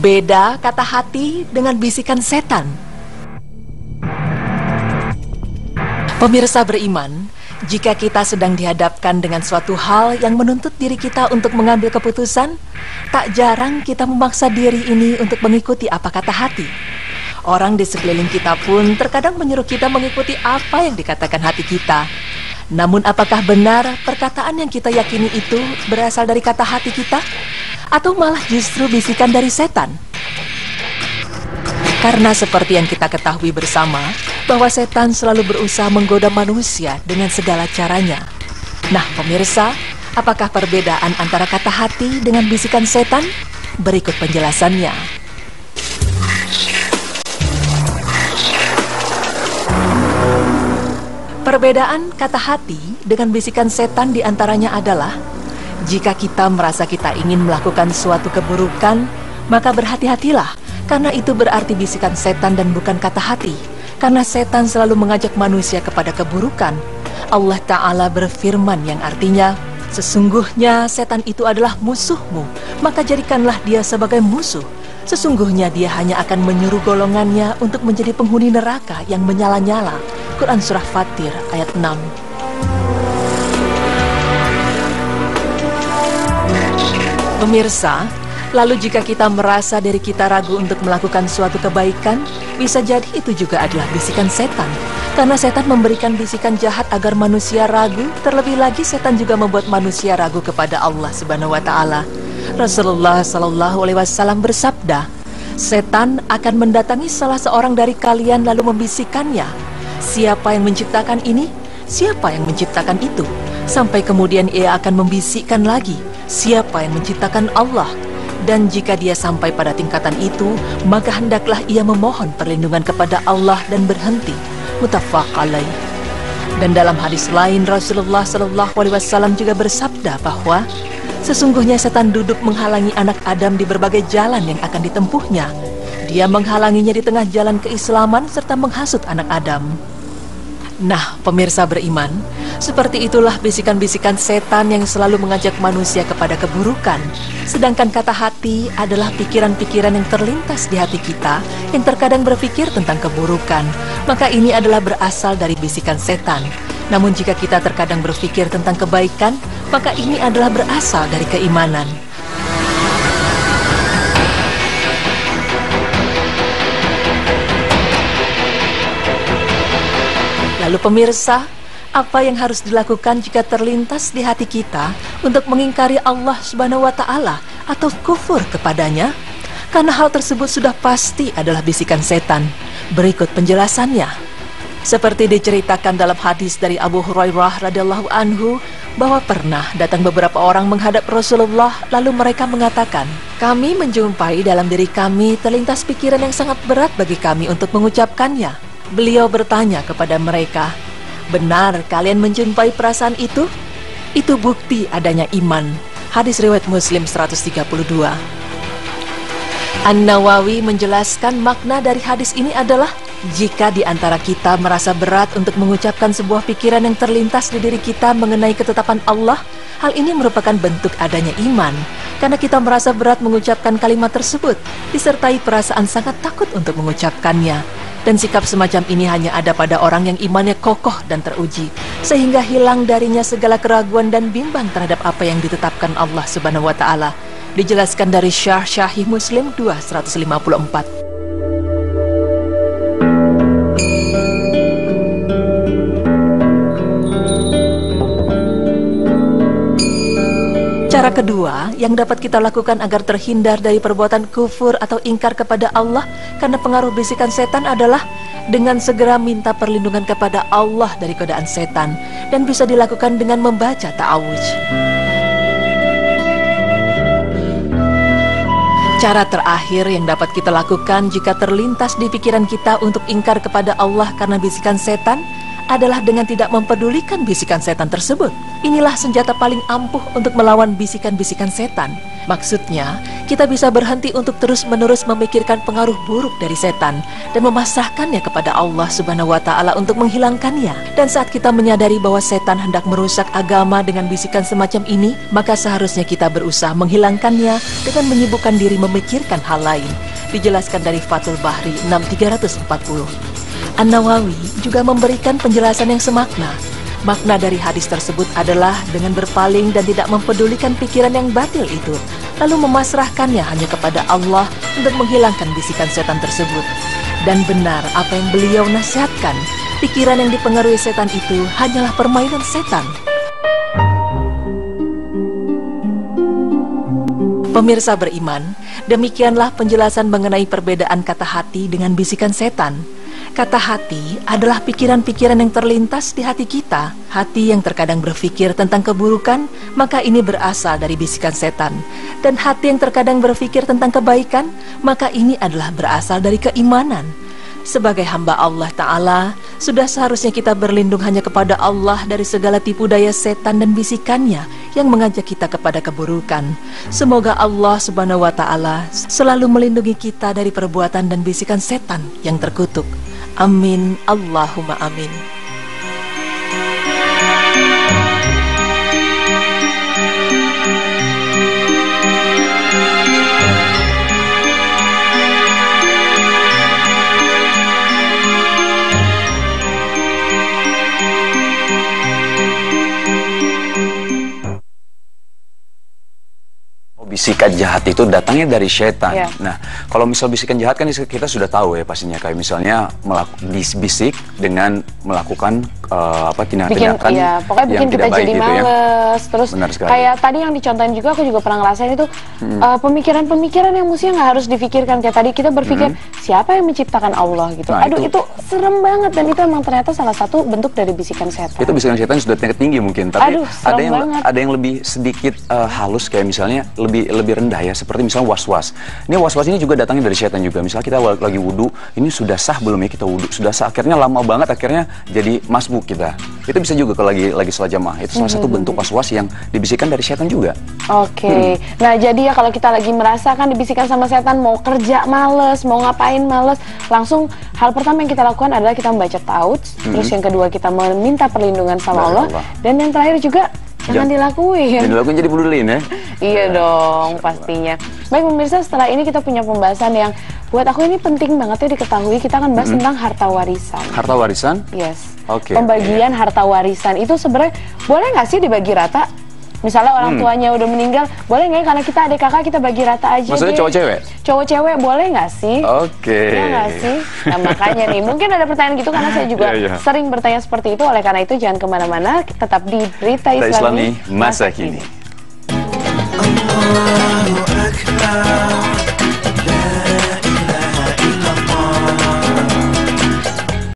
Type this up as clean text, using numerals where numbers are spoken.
Beda kata hati dengan bisikan setan. Pemirsa beriman, jika kita sedang dihadapkan dengan suatu hal yang menuntut diri kita untuk mengambil keputusan, tak jarang kita memaksa diri ini untuk mengikuti apa kata hati. Orang di sekeliling kita pun terkadang menyuruh kita mengikuti apa yang dikatakan hati kita. Namun apakah benar perkataan yang kita yakini itu berasal dari kata hati kita? Atau malah justru bisikan dari setan? Karena seperti yang kita ketahui bersama, bahwa setan selalu berusaha menggoda manusia dengan segala caranya. Nah pemirsa, apakah perbedaan antara kata hati dengan bisikan setan? Berikut penjelasannya. Perbedaan kata hati dengan bisikan setan diantaranya adalah, jika kita merasa kita ingin melakukan suatu keburukan, maka berhati-hatilah, karena itu berarti bisikan setan dan bukan kata hati. Karena setan selalu mengajak manusia kepada keburukan. Allah Ta'ala berfirman yang artinya, sesungguhnya setan itu adalah musuhmu, maka jadikanlah dia sebagai musuh. Sesungguhnya dia hanya akan menyuruh golongannya untuk menjadi penghuni neraka yang menyala-nyala. Quran Surah Fatir ayat 6. Pemirsa, lalu jika kita merasa diri kita ragu untuk melakukan suatu kebaikan, bisa jadi itu juga adalah bisikan setan. Karena setan memberikan bisikan jahat agar manusia ragu, terlebih lagi setan juga membuat manusia ragu kepada Allah Subhanahu wa Ta'ala. Rasulullah Sallallahu Alaihi Wasallam bersabda, setan akan mendatangi salah seorang dari kalian lalu membisikkannya, siapa yang menciptakan ini? Siapa yang menciptakan itu? Sampai kemudian ia akan membisikkan lagi, siapa yang menciptakan Allah? Dan jika dia sampai pada tingkatan itu, maka hendaklah ia memohon perlindungan kepada Allah dan berhenti. Muttafaq alaih. Dan dalam hadis lain, Rasulullah Sallallahu Alaihi Wasallam juga bersabda bahwa sesungguhnya setan duduk menghalangi anak Adam di berbagai jalan yang akan ditempuhnya. Dia menghalanginya di tengah jalan keislaman serta menghasut anak Adam. Nah, pemirsa beriman, seperti itulah bisikan-bisikan setan yang selalu mengajak manusia kepada keburukan. Sedangkan kata hati adalah pikiran-pikiran yang terlintas di hati kita yang terkadang berpikir tentang keburukan. Maka ini adalah berasal dari bisikan setan. Namun jika kita terkadang berpikir tentang kebaikan, maka ini adalah berasal dari keimanan. Lalu pemirsa, apa yang harus dilakukan jika terlintas di hati kita untuk mengingkari Allah Subhanahu wa Ta'ala atau kufur kepadanya? Karena hal tersebut sudah pasti adalah bisikan setan. Berikut penjelasannya. Seperti diceritakan dalam hadis dari Abu Hurairah radhiyallahu anhu, bahwa pernah datang beberapa orang menghadap Rasulullah, lalu mereka mengatakan, kami menjumpai dalam diri kami terlintas pikiran yang sangat berat bagi kami untuk mengucapkannya. Beliau bertanya kepada mereka, benar kalian menjumpai perasaan itu? Itu bukti adanya iman. Hadis riwayat Muslim 132. An-Nawawi menjelaskan makna dari hadis ini adalah, jika di antara kita merasa berat untuk mengucapkan sebuah pikiran yang terlintas di diri kita mengenai ketetapan Allah, hal ini merupakan bentuk adanya iman. Karena kita merasa berat mengucapkan kalimat tersebut, disertai perasaan sangat takut untuk mengucapkannya. Dan sikap semacam ini hanya ada pada orang yang imannya kokoh dan teruji, sehingga hilang darinya segala keraguan dan bimbang terhadap apa yang ditetapkan Allah Subhanahu wa Ta'ala. Dijelaskan dari Syarh Sahih Muslim 254. Cara kedua yang dapat kita lakukan agar terhindar dari perbuatan kufur atau ingkar kepada Allah karena pengaruh bisikan setan adalah dengan segera minta perlindungan kepada Allah dari godaan setan, dan bisa dilakukan dengan membaca ta'awudz. Cara terakhir yang dapat kita lakukan jika terlintas di pikiran kita untuk ingkar kepada Allah karena bisikan setan adalah dengan tidak mempedulikan bisikan setan tersebut. Inilah senjata paling ampuh untuk melawan bisikan-bisikan setan. Maksudnya, kita bisa berhenti untuk terus-menerus memikirkan pengaruh buruk dari setan dan memasrahkannya kepada Allah Subhanahu wa Ta'ala untuk menghilangkannya. Dan saat kita menyadari bahwa setan hendak merusak agama dengan bisikan semacam ini, maka seharusnya kita berusaha menghilangkannya dengan menyibukkan diri memikirkan hal lain. Dijelaskan dari Fathul Bahri 6340. An-Nawawi juga memberikan penjelasan yang semakna. Makna dari hadis tersebut adalah dengan berpaling dan tidak mempedulikan pikiran yang batil itu, lalu memasrahkannya hanya kepada Allah untuk menghilangkan bisikan setan tersebut. Dan benar apa yang beliau nasihatkan, pikiran yang dipengaruhi setan itu hanyalah permainan setan. Pemirsa beriman, demikianlah penjelasan mengenai perbedaan kata hati dengan bisikan setan. Kata hati adalah pikiran-pikiran yang terlintas di hati kita. Hati yang terkadang berpikir tentang keburukan, maka ini berasal dari bisikan setan. Dan hati yang terkadang berpikir tentang kebaikan, maka ini adalah berasal dari keimanan. Sebagai hamba Allah Ta'ala, sudah seharusnya kita berlindung hanya kepada Allah dari segala tipu daya setan dan bisikannya yang mengajak kita kepada keburukan. Semoga Allah Subhanahu wa Ta'ala selalu melindungi kita dari perbuatan dan bisikan setan yang terkutuk. Amin, Allahumma amin. Bisikan jahat itu datangnya dari setan. Ya. Nah, kalau misal bisikan jahat kan kita sudah tahu ya pastinya, kayak misalnya bisik dengan melakukan tindakan-tindakan pokoknya bikin kita jadi males. Terus kayak tadi yang dicontohin juga, aku juga pernah ngerasain itu pemikiran-pemikiran yang mestinya nggak harus difikirkan. Kayak tadi kita berpikir siapa yang menciptakan Allah gitu. Nah, aduh itu serem banget, dan itu emang ternyata salah satu bentuk dari bisikan setan. Itu bisikan setan sudah tingkat tinggi mungkin, tapi ada yang lebih sedikit halus, kayak misalnya lebih rendah ya, seperti misalnya was-was. Ini was-was ini juga datangnya dari setan juga. Misalnya kita lagi wudhu, ini sudah sah belum ya kita wudhu? Sudah sah, akhirnya lama banget, akhirnya jadi masbuk kita. Itu bisa juga kalau lagi sholat jamaah. Itu salah satu bentuk was-was yang dibisikkan dari setan juga. Oke. Nah, jadi ya kalau kita lagi merasakan dibisikkan sama setan, mau kerja males, mau ngapain males, langsung hal pertama yang kita lakukan adalah kita membaca ta'awudz. Terus yang kedua kita meminta perlindungan sama Allah. Dan yang terakhir juga jangan dilakuin. Jangan dilakuin, jadi budulin ya. Iya dong, pastinya. Baik pemirsa, setelah ini kita punya pembahasan yang buat aku ini penting banget ya diketahui. Kita akan bahas tentang harta warisan. Harta warisan? Yes. Oke. Pembagian harta warisan itu sebenarnya boleh nggak sih dibagi rata? Misalnya orang tuanya udah meninggal, boleh nggak ya, karena kita adik kakak kita bagi rata aja. Maksudnya cowok-cewek? Cowok-cewek boleh nggak sih? Oke. Ya nggak sih? Nah makanya nih, mungkin ada pertanyaan gitu karena saya juga sering bertanya seperti itu. Oleh karena itu jangan kemana-mana, tetap di Berita Islami Masa Kini.